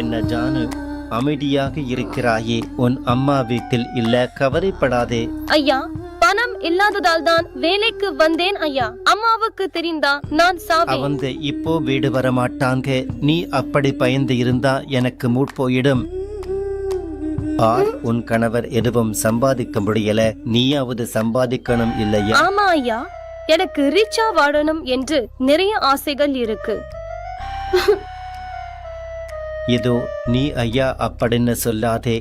என்ன ஜானு, அமைதியாக இருக்கிறாயே? உன் அம்மா வீட்டில் இல்ல, கவலைப்படாதே. ஐயா, பணம் இல்லாததால் தான் வேலைக்கு வந்தேன் ஐயா. அம்மாவுக்கு தெரிந்தா நான் சாவேன். அவங்க இப்போ வீடு வர மாட்டாங்க. நீ அப்படி பயந்து இருந்தா எனக்கு மூட் போயிடும். உன் கணவர் எதுவும் சம்பாதிக்க முடியல, நீயாவது சம்பாதிக்கணும் இல்லையா? ஆமா ஐயா, எனக்கு ரிச்சா வாழணும் என்று நிறைய ஆசைகள் இருக்கு. இதோ நீ ஐயா அப்படின்னு சொல்லாதே.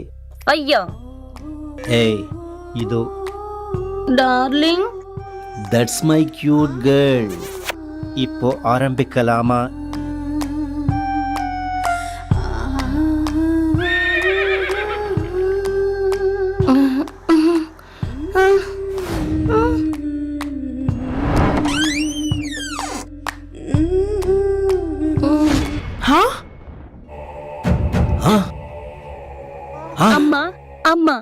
ஐயா. ஏய், இதோ darling. That's my cute girl. இப்போ ஆரம்பிக்கலாமா? அம்மா, அம்மா.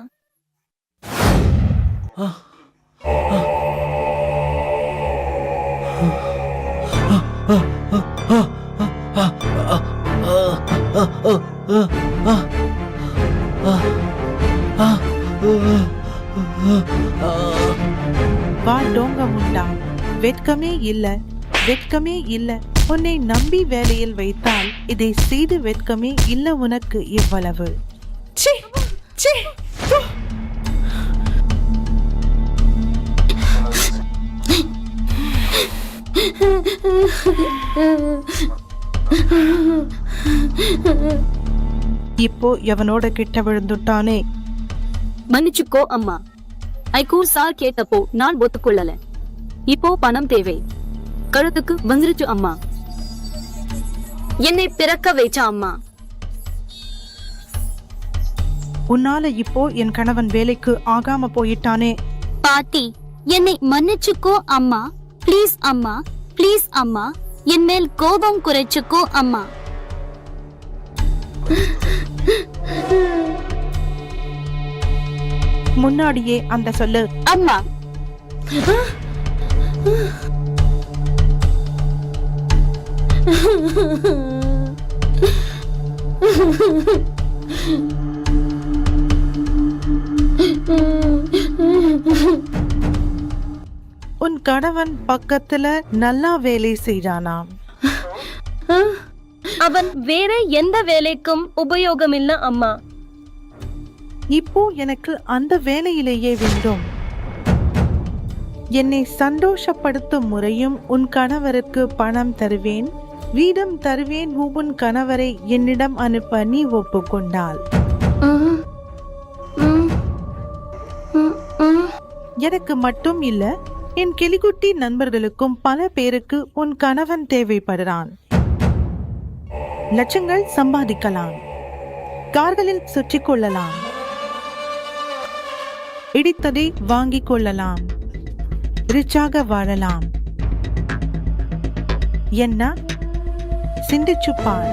வா டோங்க முண்டா, வெட்கமே இல்ல, வெட்கமே இல்ல. உன்னை நம்பி வேலையில் வைத்தால் இதை செய்து வெட்கமே இல்ல உனக்கு இவ்வளவு. ச்சீ, ச்சீ, போ. இப்போ எவனோட கிட்ட விழுந்துட்டானே. மன்னிச்சுக்கோ அம்மா, ஐக்கூர் சார் கேட்டப்போ நான் ஒத்துக்கொள்ளல. இப்போ பணம் தேவை, கழுத்துக்கு வந்துருச்சு அம்மா. என்னை பிறக்க வைச்ச அம்மா. உன்னால இப்போ என் கணவன் வேலைக்கு ஆகாம போயிட்டானே. பாட்டி, என்னை மன்னிச்சுக்கோ அம்மா. ப்ளீஸ் அம்மா, ப்ளீஸ் அம்மா, என் மேல் கோபம் குறைச்சுக்கோ அம்மா. முன்னாடியே அந்த சொல்லு அம்மா. உன் கணவன் பக்கத்துல நல்லா வேலை செய்றானாம். அவன் வேற எந்த வேலைக்கும் உபயோகம் இல்ல அம்மா. இப்போ எனக்கு அந்த வேலையிலேயே வேண்டும். என்னை சந்தோஷப்படுத்தும் முறையும் உன் கணவருக்கு பணம் தருவேன், வீடம் தருவேன். உன் கணவரை என்னிடம் அனுப்ப நீ ஒப்புக்கொண்டாள். எனக்கு மட்டும் இல்ல, என் கிளிக்குட்டி நண்பர்களுக்கும் பல பேருக்கு உன் கணவன் தேவைப்படுறான். லட்சங்கள் சம்பாதிக்கலாம், கார்களில் சுற்றி கொள்ளலாம், இடித்ததை வாங்கிக் கொள்ளலாம், ரிச்சாக வாழலாம். என்ன சிந்திச்சு பார்.